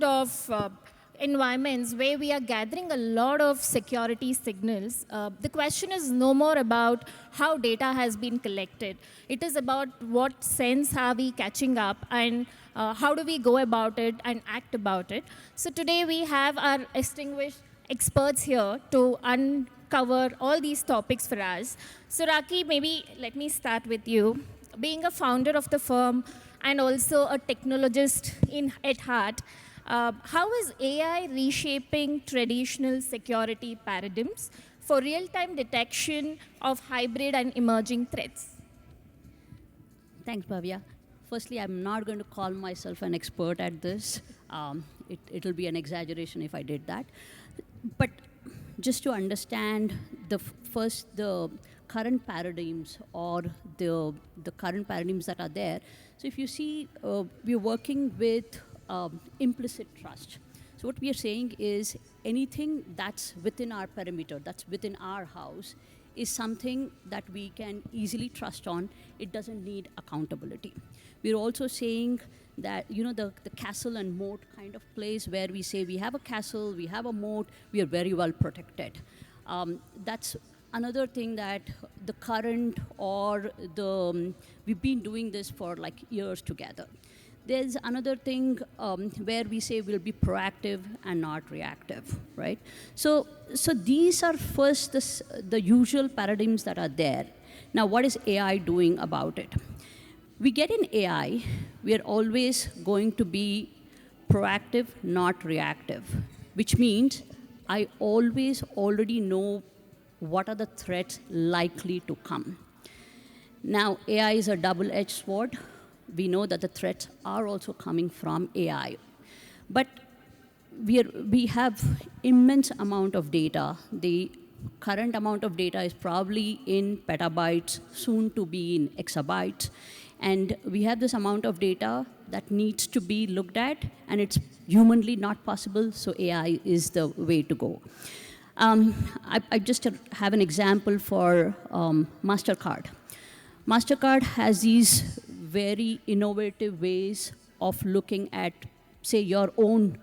world of environments where we are gathering a lot of security signals, the question is no more about how data has been collected. It is about what sense are we catching up and how do we go about it and act about it. So today we have our distinguished experts here to uncover all these topics for us. So Raki, maybe let me start with you. Being a founder of the firm and also a technologist at heart, how is AI reshaping traditional security paradigms for real-time detection of hybrid and emerging threats? Thanks, Bhavya. Firstly, I'm not going to call myself an expert at this. It'll be an exaggeration if I did that. But just to understand the current paradigms or the current paradigms that are there. So if you see, we're working with implicit trust. So what we are saying is anything that's within our perimeter, that's within our house, is something that we can easily trust on. It doesn't need accountability. We're also saying that, the castle and moat kind of place where we say we have a castle, we have a moat, we are very well protected. That's another thing that the current or we've been doing this for like years together. There's another thing where we say we'll be proactive and not reactive, right? So these are first the usual paradigms that are there. Now, what is AI doing about it? We get in AI, we are always going to be proactive, not reactive, which means I always already know what are the threats likely to come. Now, AI is a double-edged sword. We know that the threats are also coming from AI. But we have immense amount of data. The current amount of data is probably in petabytes, soon to be in exabytes. And we have this amount of data that needs to be looked at, and it's humanly not possible, so AI is the way to go. I just have an example for MasterCard. MasterCard has these very innovative ways of looking at, say, your own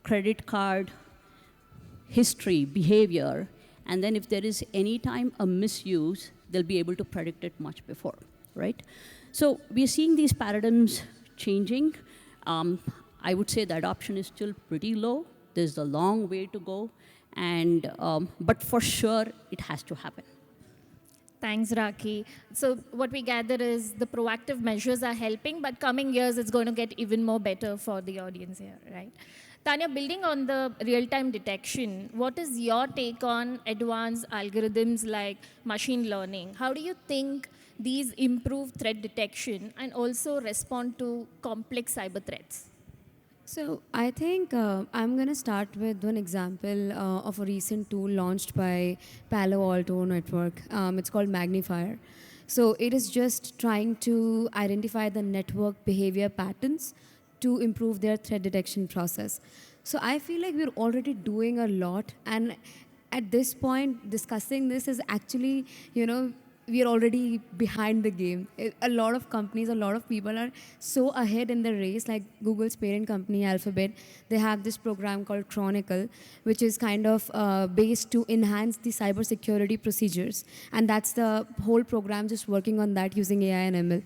credit card history, behavior, and then if there is any time a misuse, they'll be able to predict it much before, right? So we're seeing these paradigms changing. I would say the adoption is still pretty low. There's a long way to go, but for sure, it has to happen. Thanks, Raki. So what we gather is the proactive measures are helping, but coming years, it's going to get even more better for the audience here, right? Tanya, building on the real-time detection, what is your take on advanced algorithms like machine learning? How do you think these improve threat detection and also respond to complex cyber threats? So I think I'm going to start with one example of a recent tool launched by Palo Alto Network. It's called Magnifier. So it is just trying to identify the network behavior patterns to improve their threat detection process. So I feel like we're already doing a lot, and at this point, discussing this is actually, we are already behind the game. A lot of companies, a lot of people are so ahead in the race, like Google's parent company, Alphabet. They have this program called Chronicle, which is kind of based to enhance the cybersecurity procedures. And that's the whole program, just working on that using AI and ML.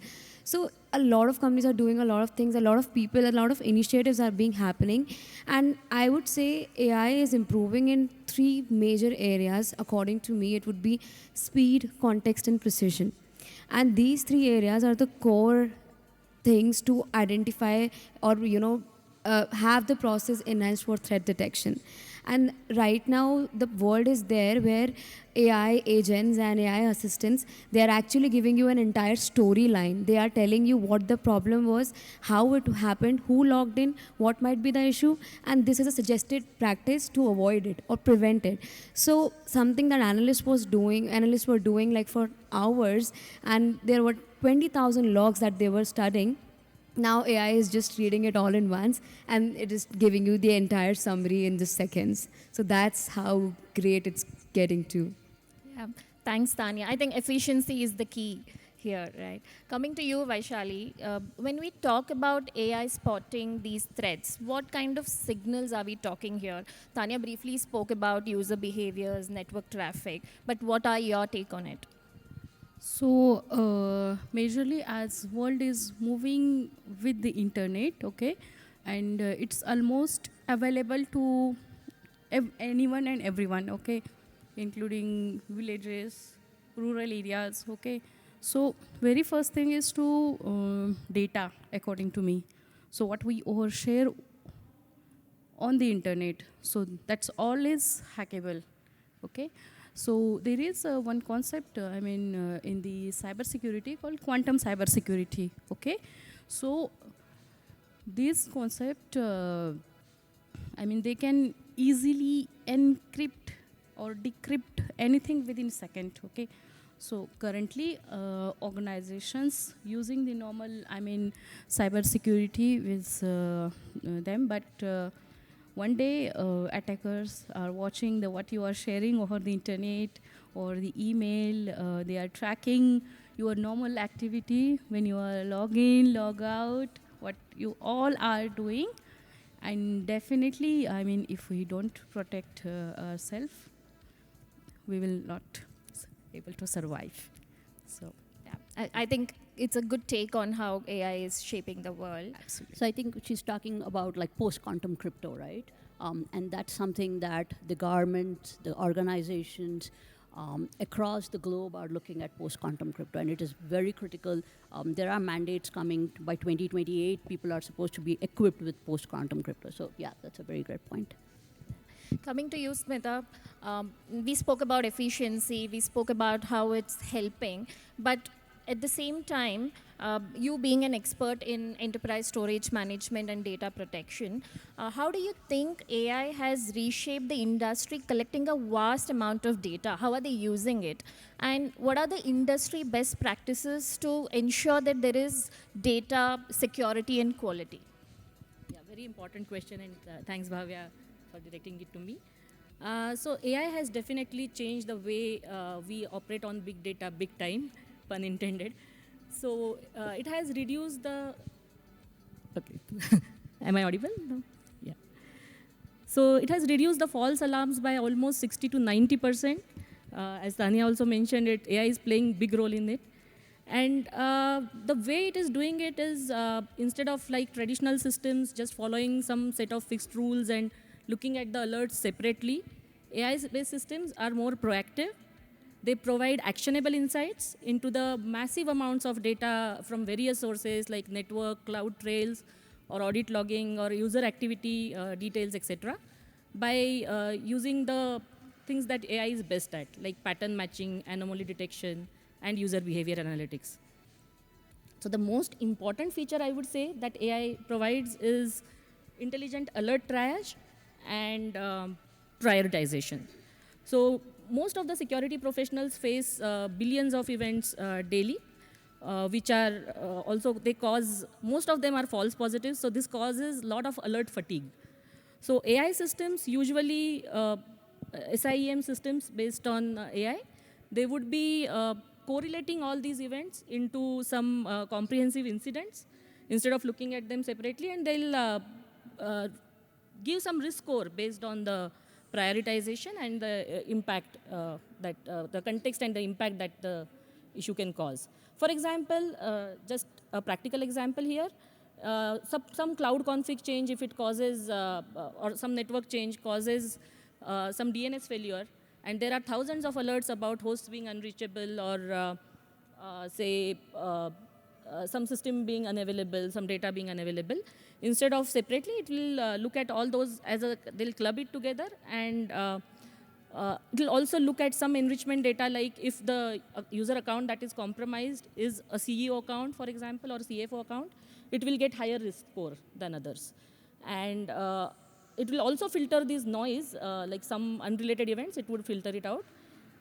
So a lot of companies are doing a lot of things, a lot of people, a lot of initiatives are being happening. And I would say AI is improving in 3 major areas. According to me, it would be speed, context, and precision. And these 3 areas are the core things to identify or, have the process enhanced for threat detection. And right now, the world is there where AI agents and AI assistants, they are actually giving you an entire storyline. They are telling you what the problem was, how it happened, who logged in, what might be the issue, and this is a suggested practice to avoid it or prevent it. So something that analysts were doing like for hours, and there were 20,000 logs that they were studying. Now AI is just reading it all in once, and it is giving you the entire summary in just seconds. So that's how great it's getting to. Yeah. Thanks, Tanya. I think efficiency is the key here, right? Coming to you, Vaishali, when we talk about AI spotting these threats, what kind of signals are we talking here? Tanya briefly spoke about user behaviors, network traffic, but what are your take on it? So, majorly as world is moving with the internet, okay, and it's almost available to anyone and everyone, okay, including villages, rural areas, okay. So, very first thing is to data, according to me. So, what we overshare on the internet, so that's all is hackable, okay. So there is one concept, in the cybersecurity called quantum cybersecurity, okay. So this concept, they can easily encrypt or decrypt anything within second, okay. So currently, organizations using the normal, cybersecurity with them, but one day attackers are watching the what you are sharing over the internet or the email. They are tracking your normal activity when you are log in, log out, what you all are doing. And definitely, if we don't protect ourselves, we will not able to survive. So, Yeah, I think it's a good take on how AI is shaping the world. absolutely. So I think she's talking about like post-quantum crypto, right? And that's something that the governments, the organizations across the globe are looking at post-quantum crypto, and it is very critical. There are mandates coming by 2028. People are supposed to be equipped with post-quantum crypto. So yeah, that's a very great point. Coming to you, Smita, we spoke about efficiency, we spoke about how it's helping, but at the same time, you being an expert in enterprise storage management and data protection, how do you think AI has reshaped the industry collecting a vast amount of data? How are they using it? And what are the industry best practices to ensure that there is data security and quality? Yeah, very important question, and thanks, Bhavya, for directing it to me. So AI has definitely changed the way we operate on big data, big time, pun intended. So it has reduced the. Okay, am I audible? No. Yeah. So it has reduced the false alarms by almost 60 to 90%. As Tanya also mentioned, it AI is playing big role in it. And the way it is doing it is instead of like traditional systems just following some set of fixed rules and looking at the alerts separately, AI-based systems are more proactive. They provide actionable insights into the massive amounts of data from various sources like network, cloud trails, or audit logging, or user activity details, etc. by using the things that AI is best at, like pattern matching, anomaly detection, and user behavior analytics. So the most important feature I would say that AI provides is intelligent alert triage and prioritization. So most of the security professionals face billions of events daily, which are also, they cause, most of them are false positives, so this causes a lot of alert fatigue. So AI systems, usually SIEM systems based on AI, they would be correlating all these events into some comprehensive incidents instead of looking at them separately, and they'll give some risk score based on the prioritization and the impact that the context and the impact that the issue can cause. For example, just a practical example here, some cloud config change, if it causes, or some network change causes some DNS failure, and there are thousands of alerts about hosts being unreachable or say some system being unavailable, some data being unavailable. Instead of separately, it will look at all those as a, they'll club it together, and it will also look at some enrichment data, like if the user account that is compromised is a CEO account, for example, or CFO account, it will get higher risk score than others. And it will also filter this noise, like some unrelated events, it would filter it out.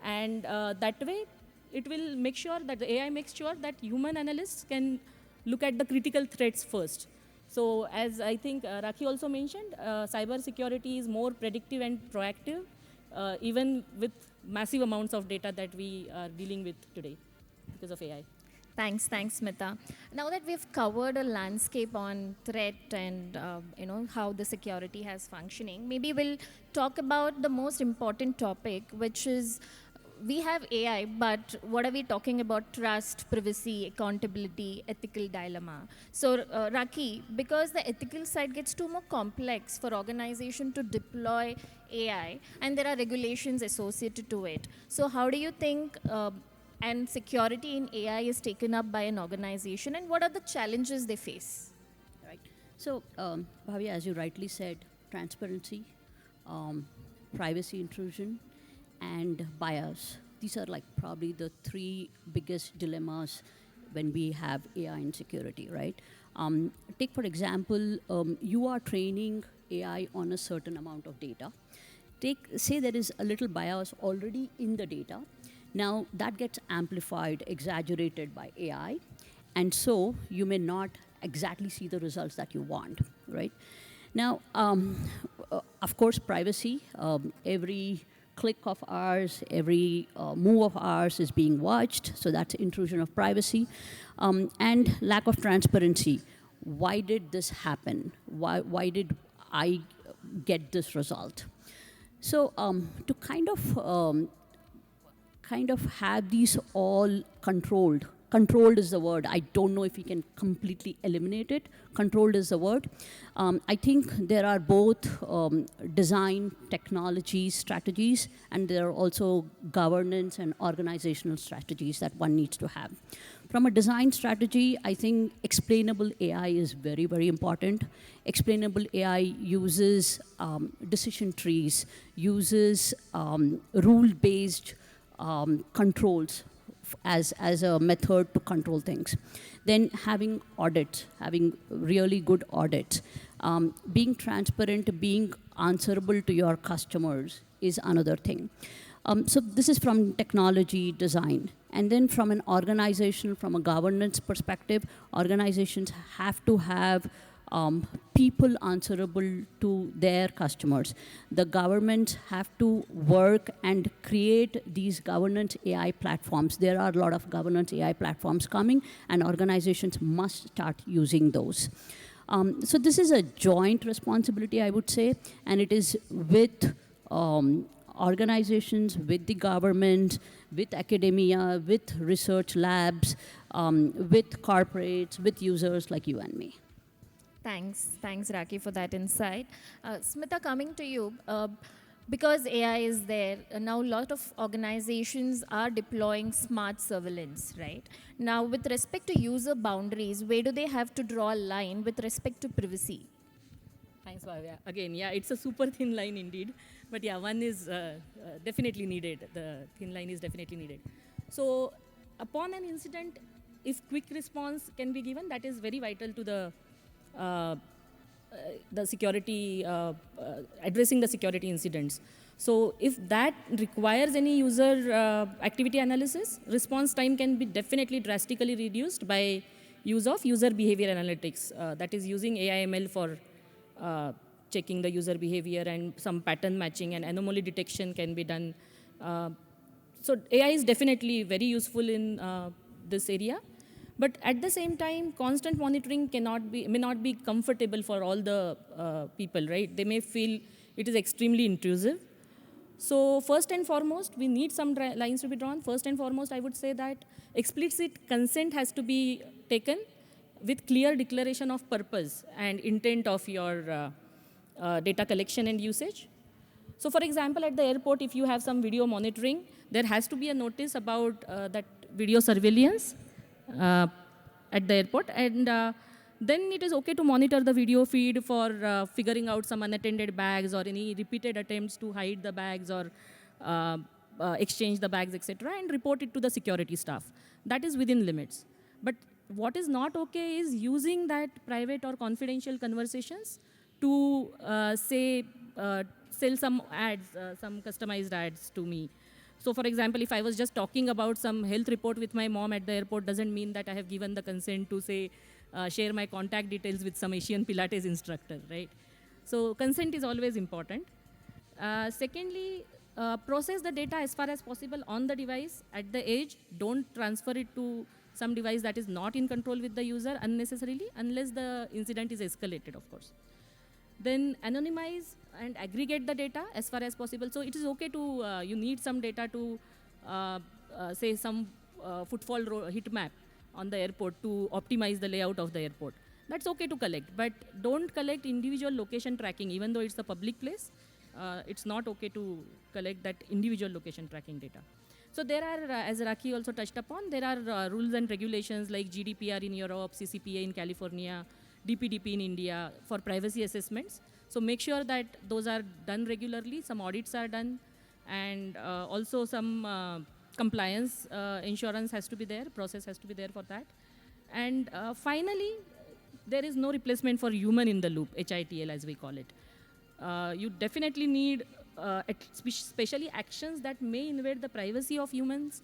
And that way, it will make sure that the AI makes sure that human analysts can look at the critical threats first. So as I think Rakhi also mentioned, cyber security is more predictive and proactive, even with massive amounts of data that we are dealing with today because of AI. Thanks, Smita. Now that we've covered a landscape on threat and how the security has functioning, maybe we'll talk about the most important topic, which is we have AI, but what are we talking about? Trust, privacy, accountability, ethical dilemma. So, Raki, because the ethical side gets too more complex for organization to deploy AI, and there are regulations associated to it. So, how do you think? And security in AI is taken up by an organization, and what are the challenges they face? Right. So, Bhavya, as you rightly said, transparency, privacy intrusion, and bias. These are like probably the three biggest dilemmas when we have AI in security, right? Take for example, you are training AI on a certain amount of data. Say there is a little bias already in the data. Now that gets amplified, exaggerated by AI, and so you may not exactly see the results that you want, right? Now, of course, privacy. Every click of ours, every move of ours is being watched, so that's intrusion of privacy. And lack of transparency. Why did this happen? Why did I get this result? So to kind of have these all controlled. Controlled is the word. I don't know if we can completely eliminate it. Controlled is the word. I think there are both design, technology strategies, and there are also governance and organizational strategies that one needs to have. From a design strategy, I think explainable AI is very, very important. Explainable AI uses decision trees, uses rule-based controls as a method to control things. Then having audits, having really good audits, being transparent, being answerable to your customers is another thing. So this is from technology design. And then from an organization, from a governance perspective, organizations have to have people answerable to their customers. The governments have to work and create these governance AI platforms. There are a lot of governance AI platforms coming, and organizations must start using those. So this is a joint responsibility, I would say, and it is with organizations, with the government, with academia, with research labs, with corporates, with users like you and me. Thanks, Raki, for that insight. Smita, coming to you, because AI is there, now a lot of organizations are deploying smart surveillance, right? Now, with respect to user boundaries, where do they have to draw a line with respect to privacy? Thanks, Bhavya. Again, yeah, it's a super thin line indeed. But yeah, one is definitely needed. The thin line is definitely needed. So upon an incident, if quick response can be given, that is very vital to the security, addressing the security incidents. So if that requires any user activity analysis, response time can be definitely drastically reduced by use of user behavior analytics. That is using AI/ML for checking the user behavior, and some pattern matching and anomaly detection can be done. So AI is definitely very useful in this area. But at the same time, constant monitoring may not be comfortable for all the people, right? They may feel it is extremely intrusive. So first and foremost, we need some lines to be drawn. First and foremost, I would say that explicit consent has to be taken with clear declaration of purpose and intent of your data collection and usage. So for example, at the airport, if you have some video monitoring, there has to be a notice about that video surveillance at the airport, and then it is okay to monitor the video feed for figuring out some unattended bags or any repeated attempts to hide the bags or exchange the bags, etc., and report it to the security staff. That is within limits. But what is not okay is using that private or confidential conversations to sell some ads, some customized ads to me. So for example, if I was just talking about some health report with my mom at the airport, doesn't mean that I have given the consent to say, share my contact details with some Asian Pilates instructor, right? So consent is always important. Secondly, process the data as far as possible on the device at the edge. Don't transfer it to some device that is not in control with the user unnecessarily, unless the incident is escalated, of course. Then anonymize and aggregate the data as far as possible. So it is okay to, you need some data to, say, some footfall heat map on the airport to optimize the layout of the airport. That's okay to collect, but don't collect individual location tracking, even though it's a public place. It's not okay to collect that individual location tracking data. So there are, as Raki also touched upon, there are rules and regulations like GDPR in Europe, CCPA in California, DPDP in India for privacy assessments. So make sure that those are done regularly, some audits are done, and also some compliance insurance has to be there, process has to be there for that. And finally, there is no replacement for human in the loop, HITL as we call it. You definitely need especially actions that may invade the privacy of humans.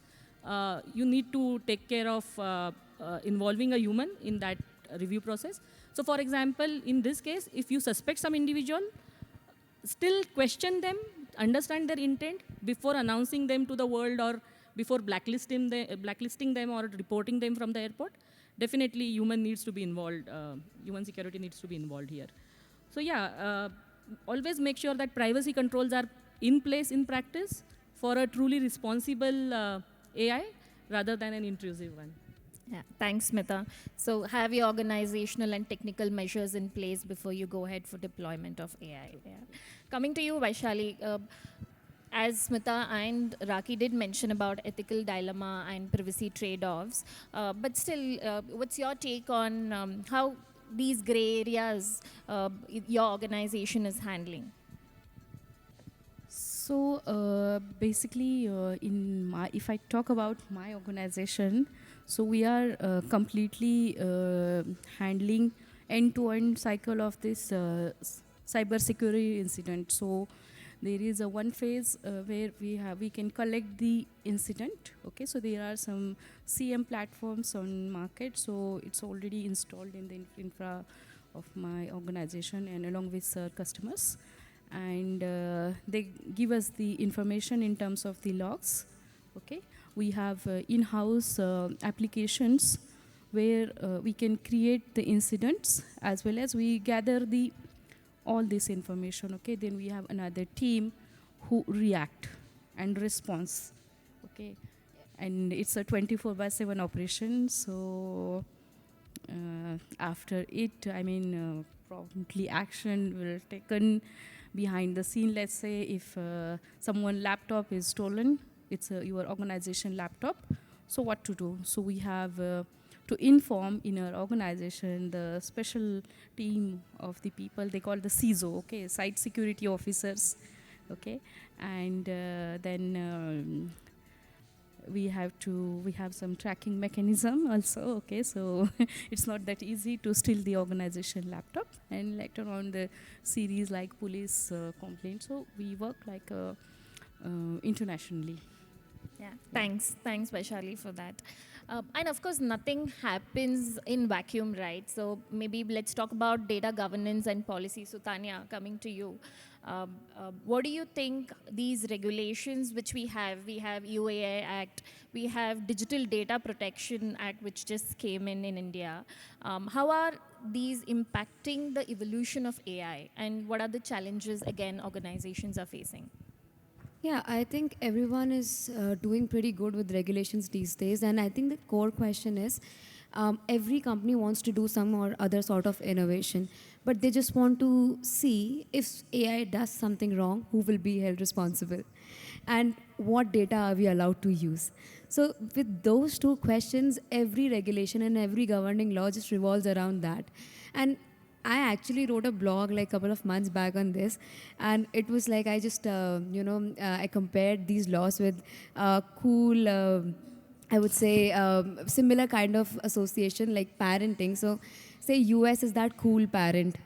You need to take care of involving a human in that review process. So for example, in this case, if you suspect some individual, still question them, understand their intent before announcing them to the world or before blacklisting them or reporting them from the airport. Definitely human needs to be involved, human security needs to be involved here. So yeah, always make sure that privacy controls are in place in practice for a truly responsible AI rather than an intrusive one. Yeah, thanks, Smita. So have your organizational and technical measures in place before you go ahead for deployment of AI. Yeah. Coming to you, Vaishali, as Smita and Raki did mention about ethical dilemma and privacy trade-offs, but still, what's your take on how these gray areas your organization is handling? So basically, if I talk about my organization, so we are completely handling end-to-end cycle of this cybersecurity incident. So there is a one phase where we can collect the incident. Okay, so there are some CM platforms on market. So it's already installed in the infra of my organization and along with customers. And they give us the information in terms of the logs. Okay, we have in-house applications where we can create the incidents as well as we gather all this information. Okay, then we have another team who react and response. Okay, and it's a 24/7 operation. So after it, I mean, promptly action will taken behind the scene. Let's say if someone laptop is stolen, it's your organization laptop, so what to do? So we have to inform in our organization the special team of the people, they call the CISO, okay, site security officers, okay, and then we have some tracking mechanism also, okay, so it's not that easy to steal the organization laptop, and later on the series like police complaints, so we work like internationally. Yeah, thanks Vaishali for that. And of course, nothing happens in vacuum, right? So maybe let's talk about data governance and policy. So Tanya, coming to you. What do you think these regulations which we have UAI Act, we have Digital Data Protection Act which just came in India. How are these impacting the evolution of AI, and what are the challenges again organizations are facing? Yeah, I think everyone is doing pretty good with regulations these days. And I think the core question is every company wants to do some or other sort of innovation, but they just want to see if AI does something wrong, who will be held responsible? And what data are we allowed to use? So with those two questions, every regulation and every governing law just revolves around that. And I actually wrote a blog like a couple of months back on this, and it was like I just, I compared these laws with cool, I would say, similar kind of association like parenting. So say US is that cool parent.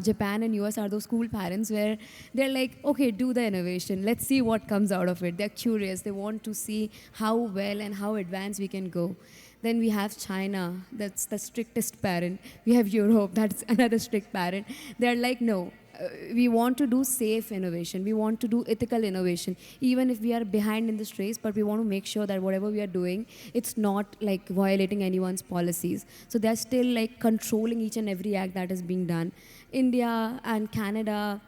Japan and US are those cool parents where they're like, okay, do the innovation. Let's see what comes out of it. They're curious. They want to see how well and how advanced we can go. Then we have China, that's the strictest parent. We have Europe, that's another strict parent. They're like, no, we want to do safe innovation. We want to do ethical innovation, even if we are behind in this race. But we want to make sure that whatever we are doing, it's not like violating anyone's policies. So they're still like controlling each and every act that is being done. India and Canada,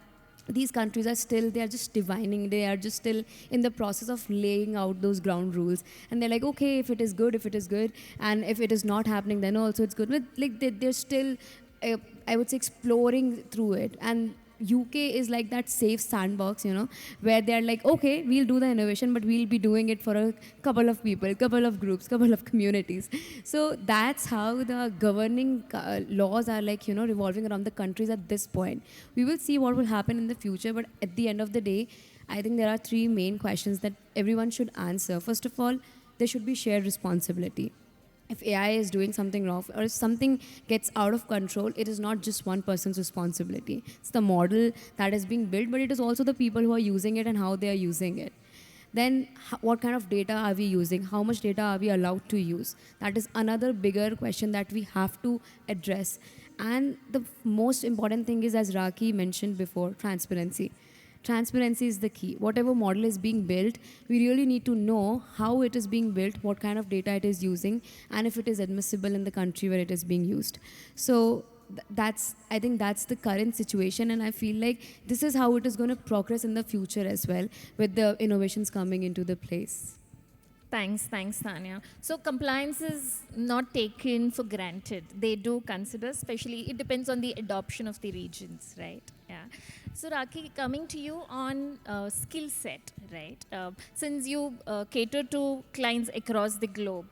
these countries are still, they are just divining, they are just still in the process of laying out those ground rules, and they're like, okay, if it is good, if it is good, and if it is not happening, then also it's good. But like they're still, I would say, exploring through it. And UK is like that safe sandbox, where they're like, okay, we'll do the innovation, but we'll be doing it for a couple of people, couple of groups, couple of communities. So that's how the governing laws are like, revolving around the countries at this point. We will see what will happen in the future, but at the end of the day, I think there are three main questions that everyone should answer. First of all, there should be shared responsibility. If AI is doing something wrong or if something gets out of control, it is not just one person's responsibility. It's the model that is being built, but it is also the people who are using it and how they are using it. Then what kind of data are we using? How much data are we allowed to use? That is another bigger question that we have to address. And the most important thing is, as Raki mentioned before, transparency. Transparency is the key. Whatever model is being built, we really need to know how it is being built, what kind of data it is using, and if it is admissible in the country where it is being used. So I think that's the current situation, and I feel like this is how it is going to progress in the future as well, with the innovations coming into the place. Thanks, Tanya. So compliance is not taken for granted. They do consider, especially it depends on the adoption of the regions, right? Yeah. So Raki, coming to you on skill set, right? Since you cater to clients across the globe,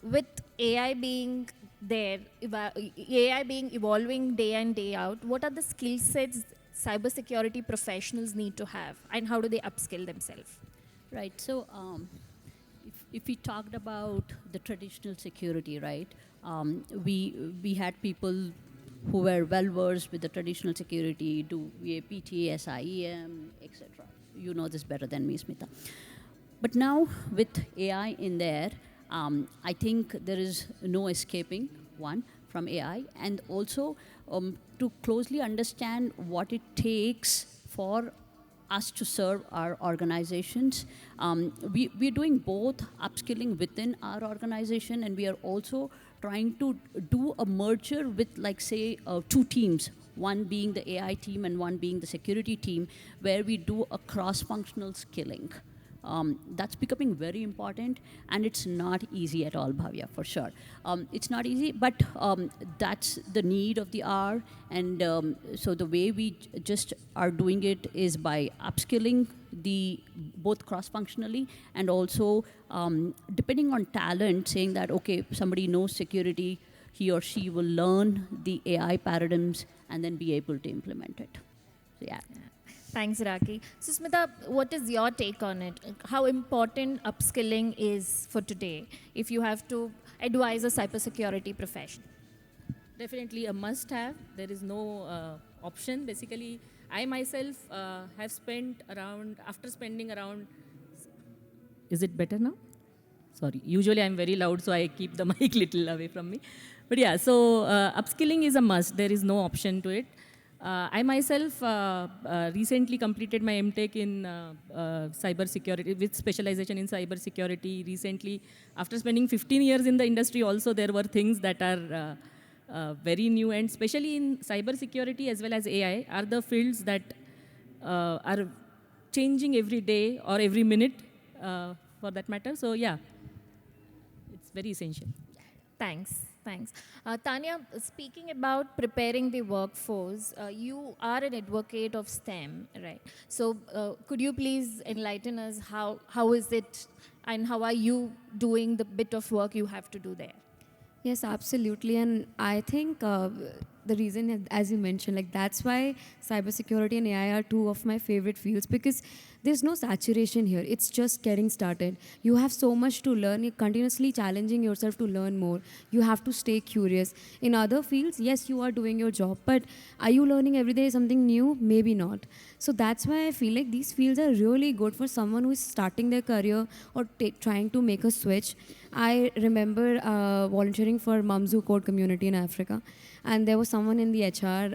with AI being there, AI being evolving day in, day out, what are the skill sets cybersecurity professionals need to have, and how do they upskill themselves? Right. So if we talked about the traditional security, right, we had people who were well versed with the traditional security, do VAPT, SIEM, etc. You know this better than me, Smita. But now with AI in there, I think there is no escaping one from AI, and also to closely understand what it takes for us to serve our organizations. We're doing both upskilling within our organization, and we are also trying to do a merger with, like, say, two teams, one being the AI team and one being the security team, where we do a cross-functional skilling. That's becoming very important, and it's not easy at all, Bhavya, for sure. It's not easy, but that's the need of the hour, and so the way we just are doing it is by upskilling both cross-functionally, and also depending on talent, saying that, okay, somebody knows security, he or she will learn the AI paradigms and then be able to implement it. So, yeah. Thanks, Raki. So, Smita, what is your take on it? How important upskilling is for today, if you have to advise a cybersecurity professional? Definitely a must-have. There is no option. Basically, I myself have spent around, after spending around, is it better now? Sorry, usually I'm very loud, so I keep the mic little away from me. But yeah, so upskilling is a must. There is no option to it. I myself recently completed my MTech in cybersecurity, with specialization in cybersecurity recently. After spending 15 years in the industry also, there were things that are very new, and especially in cybersecurity as well as AI are the fields that are changing every day or every minute for that matter. So yeah, it's very essential. Thanks. Tanya, speaking about preparing the workforce, you are an advocate of STEM, right? So could you please enlighten us how is it, and how are you doing the bit of work you have to do there? Yes, absolutely. And I think the reason, as you mentioned, like that's why cybersecurity and AI are two of my favorite fields, because there's no saturation here. It's just getting started. You have so much to learn. You're continuously challenging yourself to learn more. You have to stay curious. In other fields, yes, you are doing your job, but are you learning every day something new? Maybe not. So that's why I feel like these fields are really good for someone who is starting their career or trying to make a switch. I remember volunteering for Mamzu Code community in Africa, and there was someone in the HR,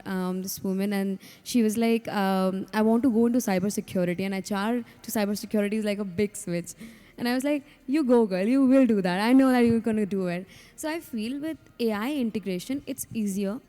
this woman, and she was like, I want to go into cybersecurity, and HR to cybersecurity is like a big switch. And I was like, you go, girl, you will do that. I know that you're going to do it. So I feel with AI integration, it's easier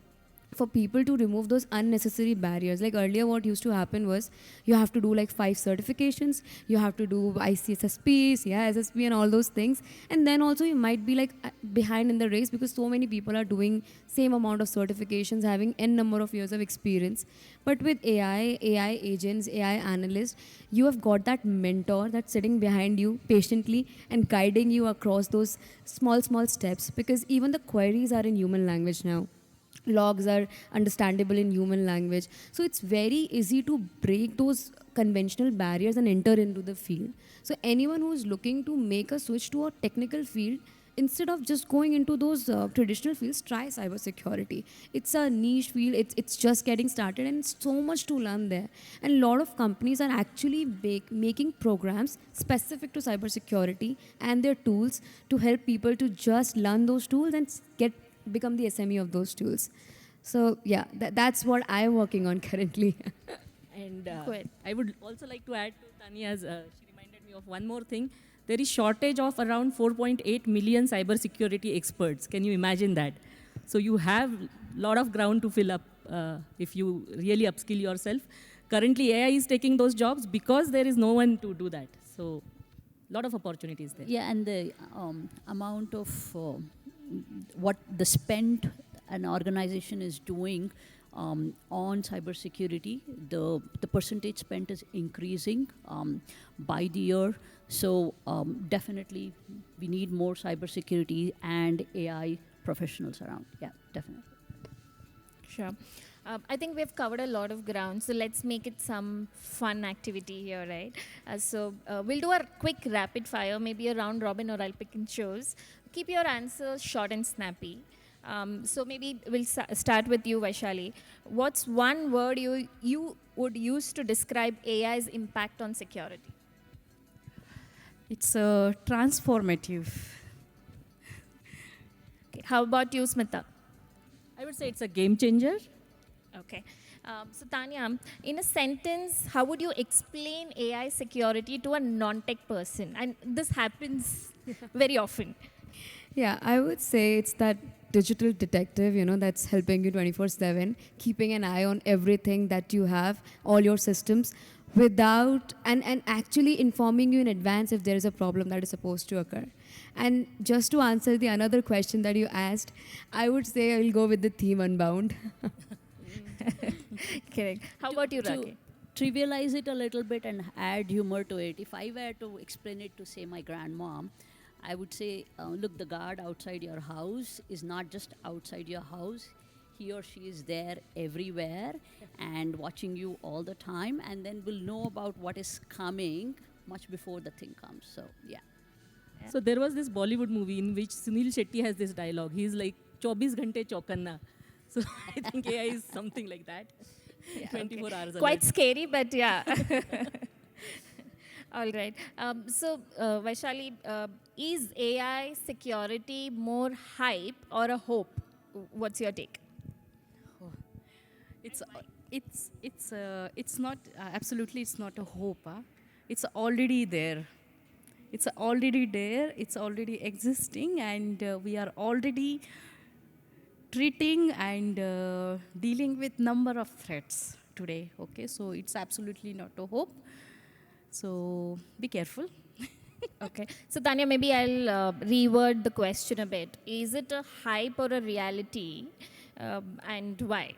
for people to remove those unnecessary barriers. Like earlier, what used to happen was you have to do like 5 certifications, you have to do ICSSP, SSP, and all those things. And then also you might be like behind in the race because so many people are doing same amount of certifications, having n number of years of experience. But with AI agents, AI analysts, you have got that mentor that's sitting behind you patiently and guiding you across those small steps, because even the queries are in human language now. Logs are understandable in human language. So it's very easy to break those conventional barriers and enter into the field. So anyone who's looking to make a switch to a technical field, instead of just going into those traditional fields, try cybersecurity. It's a niche field, it's just getting started, and it's so much to learn there. And a lot of companies are actually making programs specific to cybersecurity and their tools to help people to just learn those tools and become the SME of those tools. So yeah, that's what I'm working on currently. And Good. I would also like to add to Tanya's, she reminded me of one more thing. There is shortage of around 4.8 million cybersecurity experts. Can you imagine that? So you have a lot of ground to fill up if you really upskill yourself. Currently, AI is taking those jobs because there is no one to do that. So a lot of opportunities there. Yeah, and the amount of what the spend an organization is doing on cybersecurity, the percentage spent is increasing by the year. So definitely we need more cybersecurity and AI professionals around. Yeah, definitely. Sure. I think we've covered a lot of ground, so let's make it some fun activity here, right? We'll do a quick rapid fire, maybe a round robin, or I'll pick and choose. Keep your answers short and snappy. So maybe we'll start with you, Vaishali. What's one word you would use to describe AI's impact on security? It's transformative. Okay. How about you, Smita? I would say it's a game changer. Okay. So Tanya, in a sentence, how would you explain AI security to a non-tech person? And this happens very often. Yeah, I would say it's that digital detective, that's helping you 24/7, keeping an eye on everything that you have, all your systems, without and actually informing you in advance if there is a problem that is supposed to occur. And just to answer the another question that you asked, I would say I'll go with the theme Unbound. Correct. How about you, Raki? Trivialize it a little bit and add humor to it. If I were to explain it to, say, my grandmom, I would say, look, the guard outside your house is not just outside your house. He or she is there everywhere and watching you all the time, and then will know about what is coming much before the thing comes. So, yeah. So there was this Bollywood movie in which Sunil Shetty has this dialogue. He's like, 24 ghante chaukanna. So I think AI is something like that. 24 hours. Quite scary, but yeah. All right. Vaishali, is AI security more hype or a hope? What's your take? It's not absolutely, it's not a hope. It's already there. It's already there. It's already existing, and we are already treating and dealing with number of threats today. Okay, so it's absolutely not a hope. So be careful. Okay. So Tanya, maybe I'll reword the question a bit. Is it a hype or a reality, and why?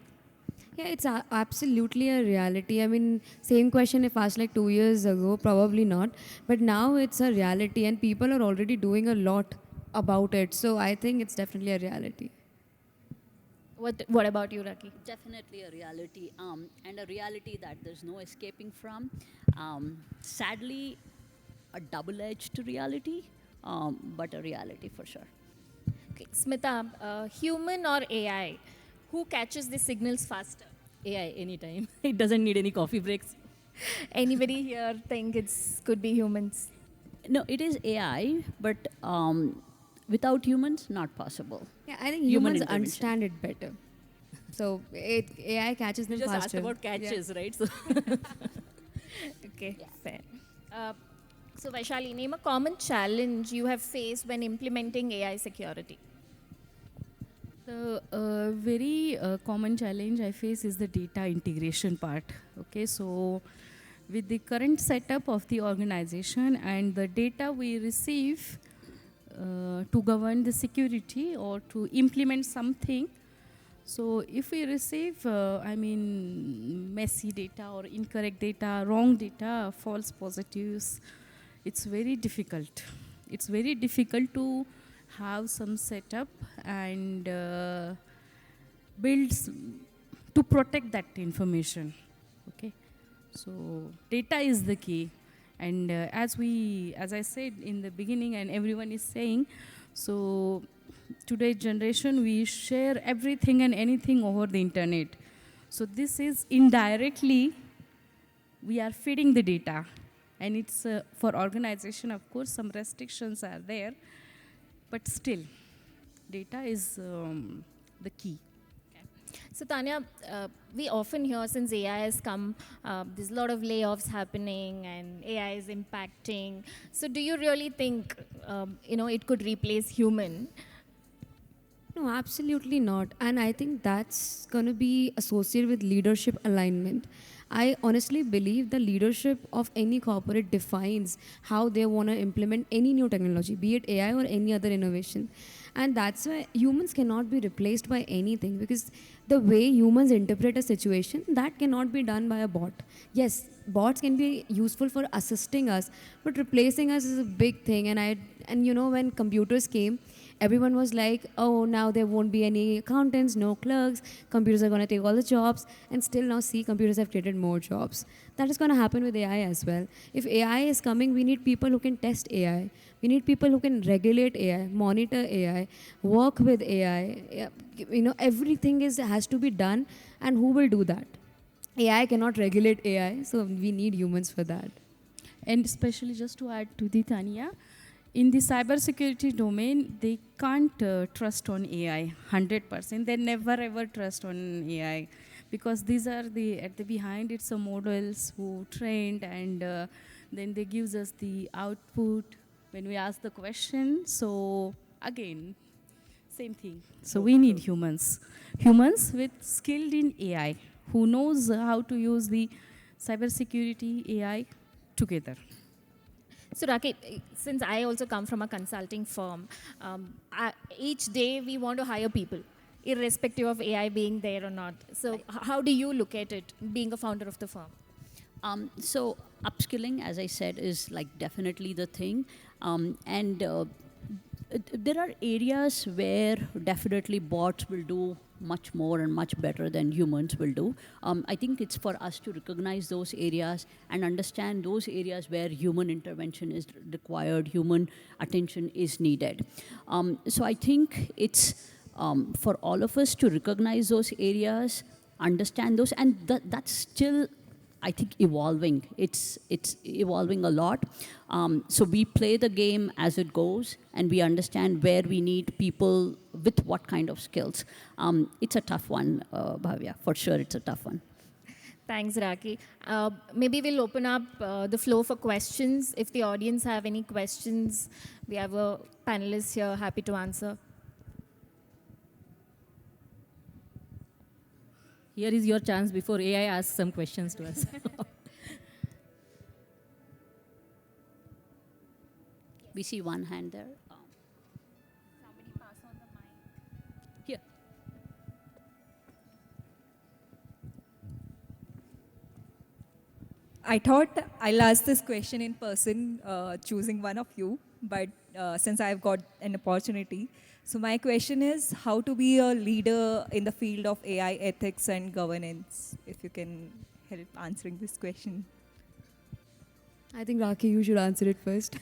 Yeah, it's absolutely a reality. I mean, same question if asked like 2 years ago, probably not. But now it's a reality, and people are already doing a lot about it. So I think it's definitely a reality. What about you, Raki? Definitely a reality, and a reality that there's no escaping from. Sadly, a double-edged reality, but a reality for sure. Okay. Smita, human or AI? Who catches the signals faster? AI anytime. It doesn't need any coffee breaks. Anybody here think could be humans? No, it is AI, but without humans, not possible. Yeah, I think Human humans intervention. understand it better. So AI catches You them just faster. asked about catches, right? So Okay, fair. Uh, so, Vaishali, name a common challenge you have faced when implementing AI security. The very common challenge I face is the data integration part. Okay, so with the current setup of the organization and the data we receive to govern the security or to implement something, so if we receive, messy data or incorrect data, wrong data, false positives, it's very difficult. It's very difficult to have some setup and builds to protect that information. Okay, so data is the key, and as I said in the beginning, and everyone is saying, so today's generation we share everything and anything over the internet. So this is indirectly we are feeding the data, and it's for organization, of course, some restrictions are there, but still, data is the key. So, Tanya, we often hear since AI has come, there's a lot of layoffs happening and AI is impacting. So, do you really think, it could replace human? No, absolutely not. And I think that's going to be associated with leadership alignment. I honestly believe the leadership of any corporate defines how they want to implement any new technology, be it AI or any other innovation. And that's why humans cannot be replaced by anything, because the way humans interpret a situation, that cannot be done by a bot. Yes, bots can be useful for assisting us, but replacing us is a big thing. And when computers came, everyone was like, oh, now there won't be any accountants, no clerks, computers are going to take all the jobs. And still now see, computers have created more jobs. That is going to happen with AI as well. If AI is coming, we need people who can test AI. We need people who can regulate AI, monitor AI, work with AI. Everything has to be done. And who will do that? AI cannot regulate AI, so we need humans for that. And especially just to add to the Tanya, in the cybersecurity domain, they can't trust on AI 100%. They never ever trust on AI, because these are at the behind it's the models who trained, and then they gives us the output when we ask the question. So again, same thing. So we need humans with skilled in AI, who knows how to use the cybersecurity AI together. So, Rakesh, since I also come from a consulting firm, each day we want to hire people, irrespective of AI being there or not. So, how do you look at it, being a founder of the firm? So upskilling, as I said, is like definitely the thing. And there are areas where definitely bots will do much more and much better than humans will do. I think it's for us to recognize those areas and understand those areas where human intervention is required, human attention is needed. So I think it's for all of us to recognize those areas, understand those, and that's still, I think, evolving. It's evolving a lot. So we play the game as it goes, and we understand where we need people with what kind of skills. It's a tough one, Bhavya. For sure, it's a tough one. Thanks, Raki. Maybe we'll open up the floor for questions. If the audience have any questions, we have a panelist here happy to answer. here is your chance before AI asks some questions to us. We see one hand there. Somebody pass on the mic. Here. I thought I'll ask this question in person, choosing one of you, but since I've got an opportunity. So my question is how to be a leader in the field of AI ethics and governance, if you can help answering this question. I think, Raki, you should answer it first.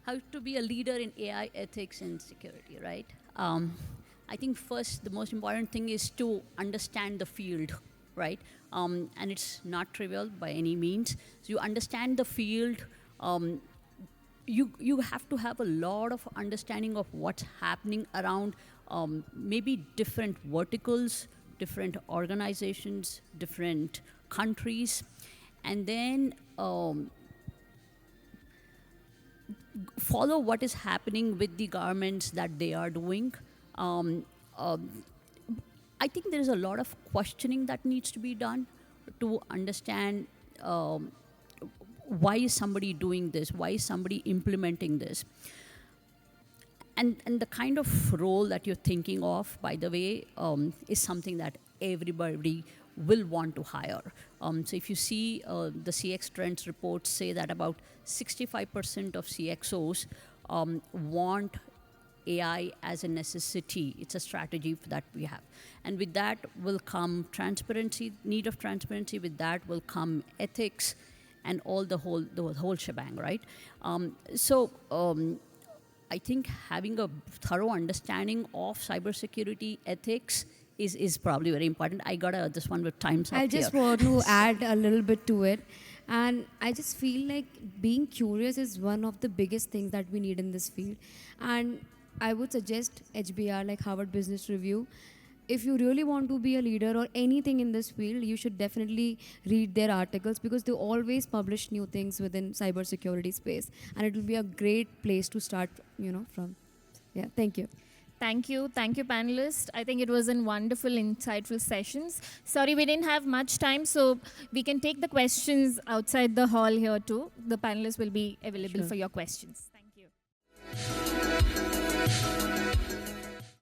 How to be a leader in AI ethics and security, right? I think first, the most important thing is to understand the field, right? And it's not trivial by any means. So you understand the field, you have to have a lot of understanding of what's happening around maybe different verticals, different organizations, different countries, and then follow what is happening with the governments that they are doing. I think there is a lot of questioning that needs to be done to understand why is somebody doing this, why is somebody implementing this. And the kind of role that you're thinking of, by the way, is something that everybody will want to hire. So if you see the CX Trends reports say that about 65% of CXOs want AI as a necessity. It's a strategy that we have. And with that will come transparency, need of transparency. With that will come ethics and all the whole shebang, right? I think having a thorough understanding of cybersecurity ethics is probably very important. I got this one with times up I just here. want to add a little bit to it. And I just feel like being curious is one of the biggest things that we need in this field. And I would suggest HBR, like Harvard Business Review. If you really want to be a leader or anything in this field, you should definitely read their articles because they always publish new things within cybersecurity space. And it will be a great place to start, from. Yeah, thank you. Thank you, panelists. I think it was a wonderful, insightful sessions. Sorry, we didn't have much time, so we can take the questions outside the hall here too. The panelists will be available for your questions. Thank you.